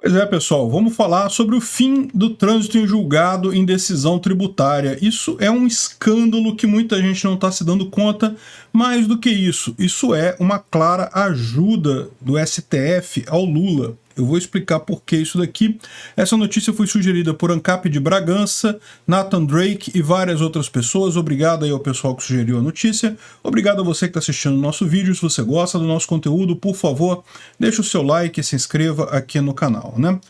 Pois é, pessoal, vamos falar sobre o fim do trânsito em julgado em decisão tributária. Isso é um escândalo que muita gente não está se dando conta. Mais do que isso é uma clara ajuda do STF ao Lula. Eu vou explicar por que isso daqui. Essa notícia foi sugerida por ANCAP de Bragança, Nathan Drake e várias outras pessoas. Obrigado aí ao pessoal que sugeriu a notícia. Obrigado a você que está assistindo o nosso vídeo. Se você gosta do nosso conteúdo, por favor, deixe o seu like e se inscreva aqui no canal, né?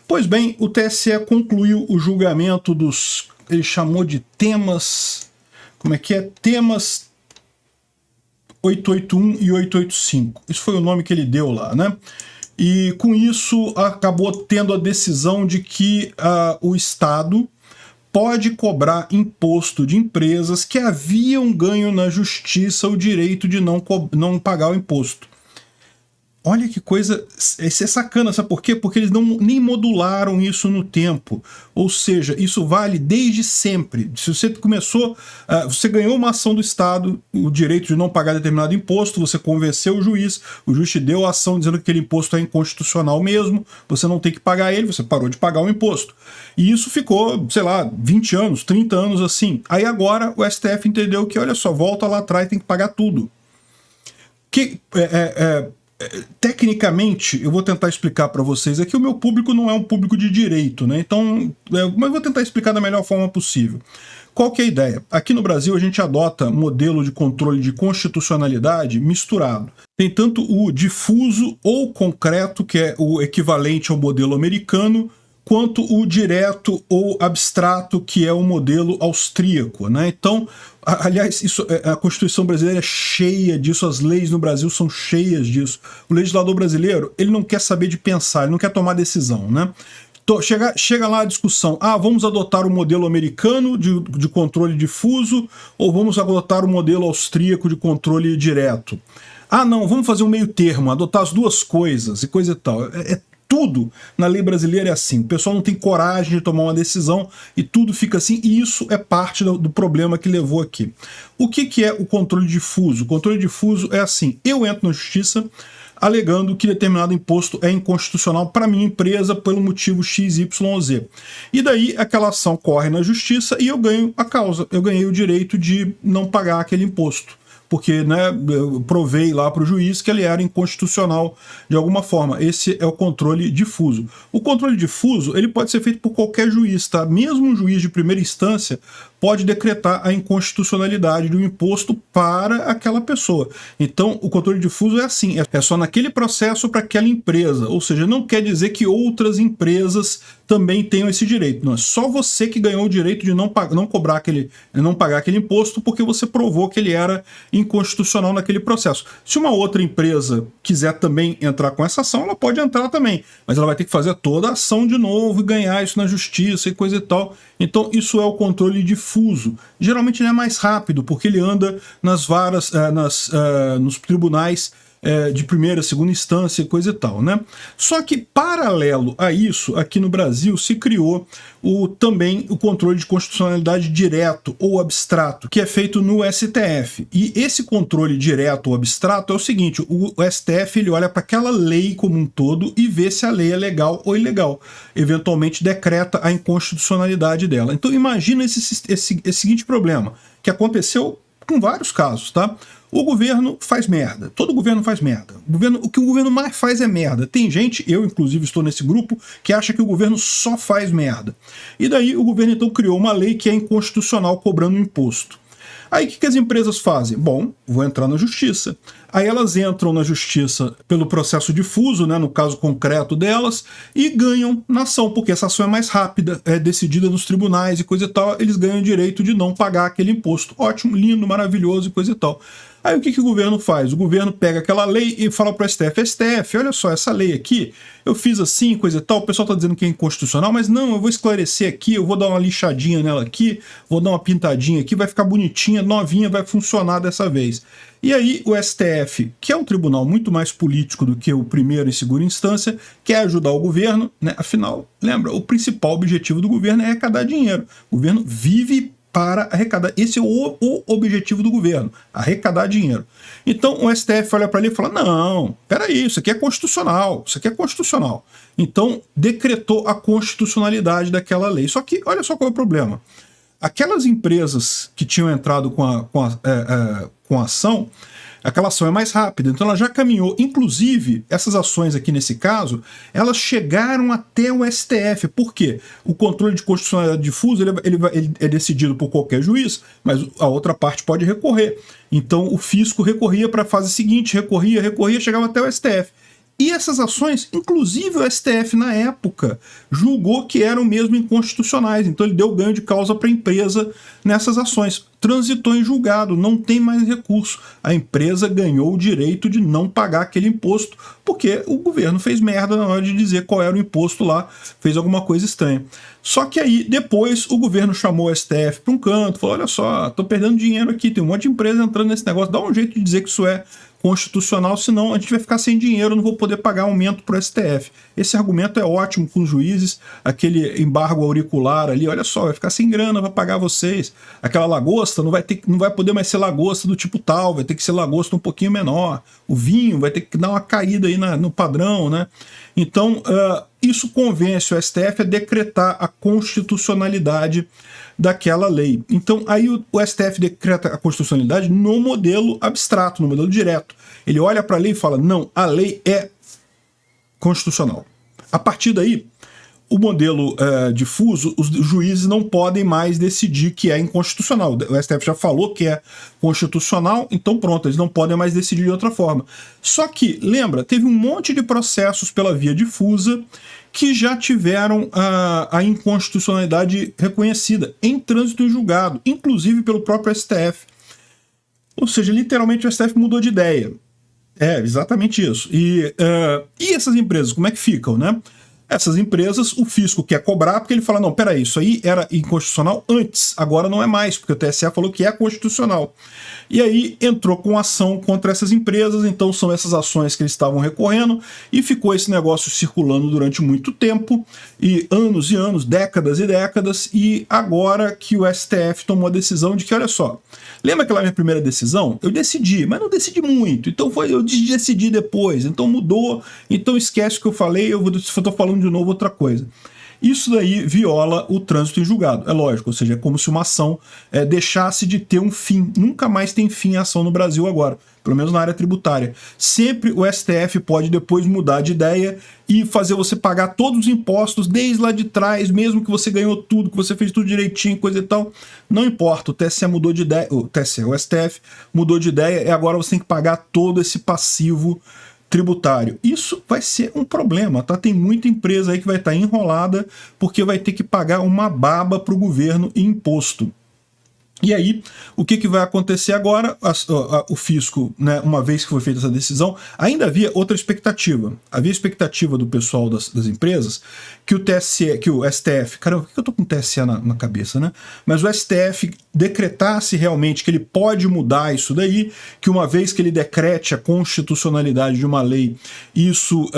Pois bem, o TSE concluiu o julgamento dos... ele chamou de temas... como é que é? Temas 881 e 885. Isso foi o nome que ele deu lá, né? E com isso acabou tendo a decisão de que o Estado pode cobrar imposto de empresas que haviam ganho na justiça o direito de não pagar o imposto. Olha que coisa, isso é sacana, sabe por quê? Porque eles nem modularam isso no tempo, ou seja, isso vale desde sempre. Se você começou, você ganhou uma ação do Estado, o direito de não pagar determinado imposto, você convenceu o juiz te deu a ação dizendo que aquele imposto é inconstitucional mesmo, você não tem que pagar ele, você parou de pagar o imposto. E isso ficou, sei lá, 20 anos, 30 anos assim. Aí agora o STF entendeu que, olha só, volta lá atrás, tem que pagar tudo. Tecnicamente, eu vou tentar explicar para vocês aqui, o meu público não é um público de direito, né? Então, mas eu vou tentar explicar da melhor forma possível. Qual que é a ideia? Aqui no Brasil a gente adota modelo de controle de constitucionalidade misturado. Tem tanto o difuso ou concreto, que é o equivalente ao modelo americano, quanto o direto ou abstrato, que é o modelo austríaco, né? Então, aliás, a Constituição brasileira é cheia disso, as leis no Brasil são cheias disso. O legislador brasileiro, ele não quer saber de pensar, ele não quer tomar decisão, né? Então, chega lá a discussão, vamos adotar o modelo americano de controle difuso ou vamos adotar o modelo austríaco de controle direto? Não, vamos fazer um meio termo, adotar as duas coisas e coisa e tal. Tudo na lei brasileira é assim, o pessoal não tem coragem de tomar uma decisão e tudo fica assim, e isso é parte do problema que levou aqui. O que é o controle difuso? O controle difuso é assim, eu entro na justiça alegando que determinado imposto é inconstitucional para minha empresa pelo motivo XYZ. E daí aquela ação corre na justiça e eu ganho a causa, eu ganhei o direito de não pagar aquele imposto. Porque, né, eu provei lá para o juiz que ele era inconstitucional de alguma forma. Esse é o controle difuso. O controle difuso, ele pode ser feito por qualquer juiz, tá? Mesmo um juiz de primeira instância pode decretar a inconstitucionalidade do imposto para aquela pessoa. Então, o controle difuso é assim, é só naquele processo para aquela empresa, ou seja, não quer dizer que outras empresas também tenham esse direito. Não é só você que ganhou o direito de não pagar aquele imposto porque você provou que ele era inconstitucional naquele processo. Se uma outra empresa quiser também entrar com essa ação, ela pode entrar também, mas ela vai ter que fazer toda a ação de novo e ganhar isso na justiça e coisa e tal. Então isso é o controle difuso. Geralmente ele é mais rápido, porque ele anda nas varas, nos tribunais de primeira, segunda instância e coisa e tal, né? Só que, paralelo a isso, aqui no Brasil se criou também o controle de constitucionalidade direto ou abstrato, que é feito no STF. E esse controle direto ou abstrato é o seguinte, o STF ele olha para aquela lei como um todo e vê se a lei é legal ou ilegal. Eventualmente decreta a inconstitucionalidade dela. Então imagina esse seguinte problema, que aconteceu com vários casos, tá? O governo faz merda. Todo governo faz merda. O que o governo mais faz é merda. Tem gente, eu inclusive estou nesse grupo, que acha que o governo só faz merda. E daí o governo então criou uma lei que é inconstitucional cobrando imposto. Aí o que as empresas fazem? Bom, vou entrar na justiça. Aí elas entram na justiça pelo processo difuso, né, no caso concreto delas, e ganham na ação, porque essa ação é mais rápida, é decidida nos tribunais e coisa e tal, eles ganham o direito de não pagar aquele imposto. Ótimo, lindo, maravilhoso e coisa e tal. Aí o que o governo faz? O governo pega aquela lei e fala para o STF, STF, olha só, essa lei aqui, eu fiz assim, coisa e tal, o pessoal está dizendo que é inconstitucional, mas não, eu vou esclarecer aqui, eu vou dar uma lixadinha nela aqui, vou dar uma pintadinha aqui, vai ficar bonitinha, novinha, vai funcionar dessa vez. E aí o STF, que é um tribunal muito mais político do que o primeira e segunda instância, quer ajudar o governo, né? Afinal, lembra, o principal objetivo do governo é arrecadar dinheiro. O governo vive para arrecadar. Esse é o objetivo do governo, arrecadar dinheiro. Então o STF olha para ali e fala, não, peraí, isso aqui é constitucional, isso aqui é constitucional. Então decretou a constitucionalidade daquela lei. Só que olha só qual é o problema. Aquelas empresas que tinham entrado com a ação, aquela ação é mais rápida, então ela já caminhou. Inclusive, essas ações aqui nesse caso, elas chegaram até o STF. Por quê? O controle de constitucionalidade difusa ele é decidido por qualquer juiz, mas a outra parte pode recorrer. Então o fisco recorria para a fase seguinte, recorria, chegava até o STF. E essas ações, inclusive o STF na época, julgou que eram mesmo inconstitucionais. Então ele deu ganho de causa para a empresa nessas ações. Transitou em julgado, não tem mais recurso. A empresa ganhou o direito de não pagar aquele imposto, porque o governo fez merda na hora de dizer qual era o imposto lá, fez alguma coisa estranha. Só que aí, depois, o governo chamou o STF para um canto, falou, olha só, estou perdendo dinheiro aqui, tem um monte de empresa entrando nesse negócio, dá um jeito de dizer que isso é constitucional, senão a gente vai ficar sem dinheiro, não vou poder pagar aumento para o STF. Esse argumento é ótimo com os juízes, aquele embargo auricular ali, olha só, vai ficar sem grana, vai pagar vocês. Aquela lagosta não vai poder mais ser lagosta do tipo tal, vai ter que ser lagosta um pouquinho menor. O vinho vai ter que dar uma caída aí no padrão, né? Então, isso convence o STF a decretar a constitucionalidade daquela lei. Então, aí o STF decreta a constitucionalidade no modelo abstrato, no modelo direto. Ele olha para a lei e fala, não, a lei é constitucional. A partir daí, o modelo difuso, os juízes não podem mais decidir que é inconstitucional. O STF já falou que é constitucional, então pronto, eles não podem mais decidir de outra forma. Só que, lembra, teve um monte de processos pela via difusa que já tiveram a inconstitucionalidade reconhecida em trânsito em julgado, inclusive pelo próprio STF. Ou seja, literalmente o STF mudou de ideia. É, exatamente isso. E essas empresas, como é que ficam, né? Essas empresas, o fisco quer cobrar porque ele fala, não, peraí, isso aí era inconstitucional antes, agora não é mais, porque o TSE falou que é constitucional. E aí entrou com ação contra essas empresas, então são essas ações que eles estavam recorrendo, e ficou esse negócio circulando durante muito tempo, e anos, décadas e décadas, e agora que o STF tomou a decisão de que, olha só, lembra aquela minha primeira decisão? Eu decidi, mas não decidi muito, então eu decidi depois, então mudou, então esquece o que eu falei, eu estou falando de novo outra coisa. Isso daí viola o trânsito em julgado, é lógico, ou seja, é como se uma ação deixasse de ter um fim. Nunca mais tem fim a ação no Brasil agora, pelo menos na área tributária. Sempre o STF pode depois mudar de ideia e fazer você pagar todos os impostos desde lá de trás, mesmo que você ganhou tudo, que você fez tudo direitinho, coisa e tal. Não importa, o TSE mudou de ideia, o STF mudou de ideia e agora você tem que pagar todo esse passivo tributário. Isso vai ser um problema, tá? Tem muita empresa aí que vai estar enrolada porque vai ter que pagar uma baba para o governo em imposto. E aí, o que vai acontecer agora? O fisco, né, uma vez que foi feita essa decisão, ainda havia outra expectativa. Havia expectativa do pessoal das empresas que o TSE, que o STF, caramba, por que eu tô com o TSE na cabeça, né? Mas o STF decretasse realmente que ele pode mudar isso daí, que uma vez que ele decrete a constitucionalidade de uma lei, isso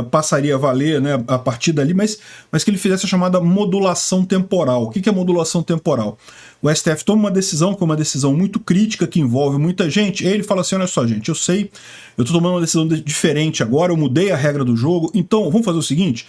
passaria a valer, né, a partir dali, mas que ele fizesse a chamada modulação temporal. O que é modulação temporal? O STF toma uma decisão, que é uma decisão muito crítica, que envolve muita gente, e aí ele fala assim, olha só, gente, eu sei, eu tô tomando uma decisão diferente agora, eu mudei a regra do jogo, então vamos fazer o seguinte,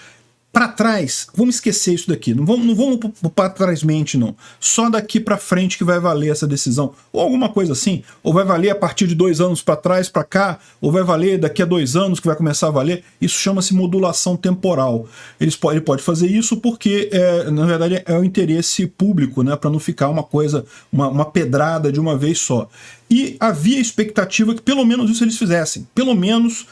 para trás, vamos esquecer isso daqui, não vamos para trás mente, não. Só daqui para frente que vai valer essa decisão. Ou alguma coisa assim, ou vai valer a partir de 2 anos para trás, para cá, ou vai valer daqui a 2 anos que vai começar a valer. Isso chama-se modulação temporal. Ele pode fazer isso porque, na verdade, é o interesse público, né, para não ficar uma coisa, uma pedrada de uma vez só. E havia expectativa que pelo menos isso eles fizessem. Pelo menos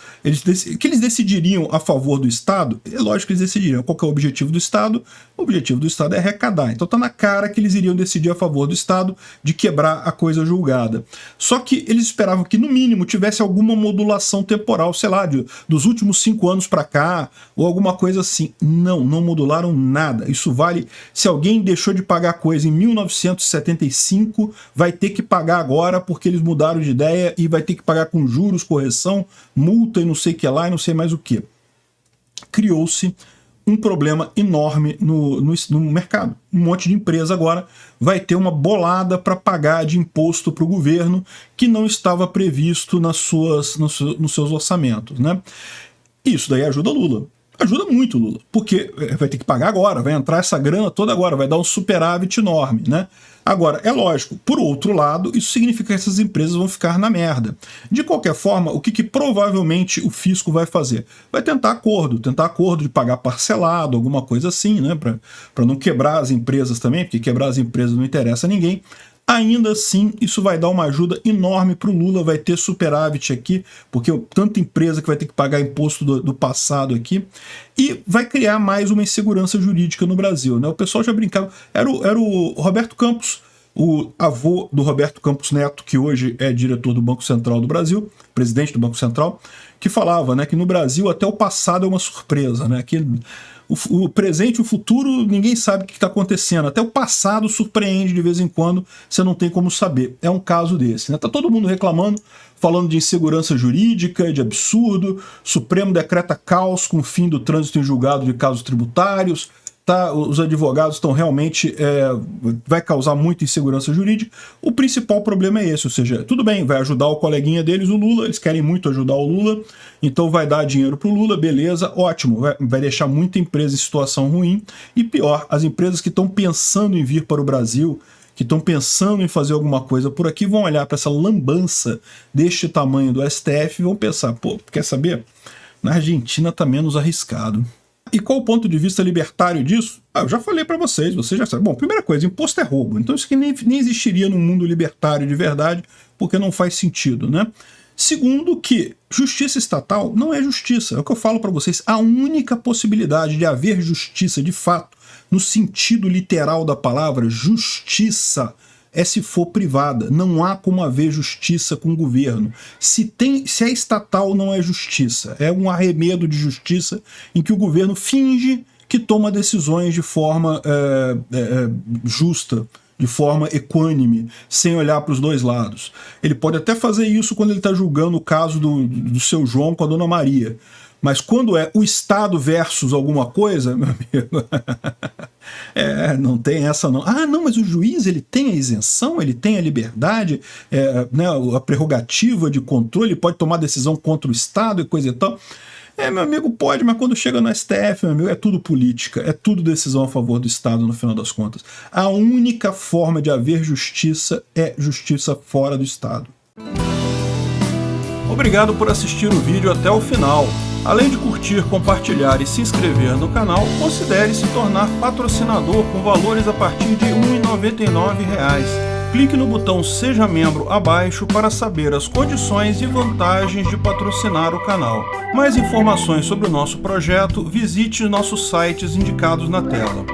que eles decidiriam a favor do Estado. É lógico que eles decidiriam. Qual que é o objetivo do Estado? O objetivo do Estado é arrecadar. Então tá na cara que eles iriam decidir a favor do Estado de quebrar a coisa julgada. Só que eles esperavam que no mínimo tivesse alguma modulação temporal, sei lá, dos últimos 5 anos para cá, ou alguma coisa assim. Não modularam nada. Isso vale, se alguém deixou de pagar coisa em 1975, vai ter que pagar agora porque eles mudaram de ideia e vai ter que pagar com juros, correção, multa e não sei o que lá e não sei mais o que. Criou-se um problema enorme no mercado. Um monte de empresa agora vai ter uma bolada para pagar de imposto para o governo que não estava previsto nos seus orçamentos, né? Isso daí ajuda Lula. Ajuda muito Lula, porque vai ter que pagar agora, vai entrar essa grana toda agora, vai dar um superávit enorme, né? Agora, é lógico, por outro lado, isso significa que essas empresas vão ficar na merda. De qualquer forma, o que provavelmente o fisco vai fazer? Vai tentar acordo de pagar parcelado, alguma coisa assim, né? Para não quebrar as empresas também, porque quebrar as empresas não interessa a ninguém. Ainda assim, isso vai dar uma ajuda enorme para o Lula, vai ter superávit aqui, porque tanta empresa que vai ter que pagar imposto do passado aqui, e vai criar mais uma insegurança jurídica no Brasil, né? O pessoal já brincava, era o Roberto Campos, o avô do Roberto Campos Neto, que hoje é diretor do Banco Central do Brasil, presidente do Banco Central, que falava, né, que no Brasil até o passado é uma surpresa, né? Que o presente e o futuro, ninguém sabe o que está acontecendo. Até o passado surpreende de vez em quando, você não tem como saber. É um caso desse, né? Tá todo mundo reclamando, falando de insegurança jurídica, de absurdo. Supremo decreta caos com o fim do trânsito em julgado de casos tributários. Tá, os advogados estão realmente... vai causar muita insegurança jurídica. O principal problema é esse, ou seja, tudo bem, vai ajudar o coleguinha deles, o Lula, eles querem muito ajudar o Lula, então vai dar dinheiro pro Lula, beleza, ótimo, vai deixar muita empresa em situação ruim, e pior, as empresas que estão pensando em vir para o Brasil, que estão pensando em fazer alguma coisa por aqui, vão olhar para essa lambança deste tamanho do STF e vão pensar, pô, quer saber? Na Argentina tá menos arriscado. E qual o ponto de vista libertário disso? Eu já falei para vocês já sabem. Bom, primeira coisa, imposto é roubo. Então isso aqui nem existiria no mundo libertário de verdade, porque não faz sentido, né? Segundo, que justiça estatal não é justiça. É o que eu falo para vocês. A única possibilidade de haver justiça de fato, no sentido literal da palavra, justiça, é se for privada. Não há como haver justiça com o governo. Se é estatal, não é justiça. É um arremedo de justiça em que o governo finge que toma decisões de forma justa, de forma equânime, sem olhar para os dois lados. Ele pode até fazer isso quando ele está julgando o caso do seu João com a Dona Maria. Mas quando é o Estado versus alguma coisa, meu amigo, não tem essa não. Ah, não, mas o juiz ele tem a isenção, ele tem a liberdade, né, a prerrogativa de controle, ele pode tomar decisão contra o Estado e coisa e tal. Meu amigo, pode, mas quando chega no STF, meu amigo, é tudo política, é tudo decisão a favor do Estado no final das contas. A única forma de haver justiça é justiça fora do Estado. Obrigado por assistir o vídeo até o final. Além de curtir, compartilhar e se inscrever no canal, considere se tornar patrocinador com valores a partir de R$ 1,99. Clique no botão Seja Membro abaixo para saber as condições e vantagens de patrocinar o canal. Mais informações sobre o nosso projeto, visite nossos sites indicados na tela.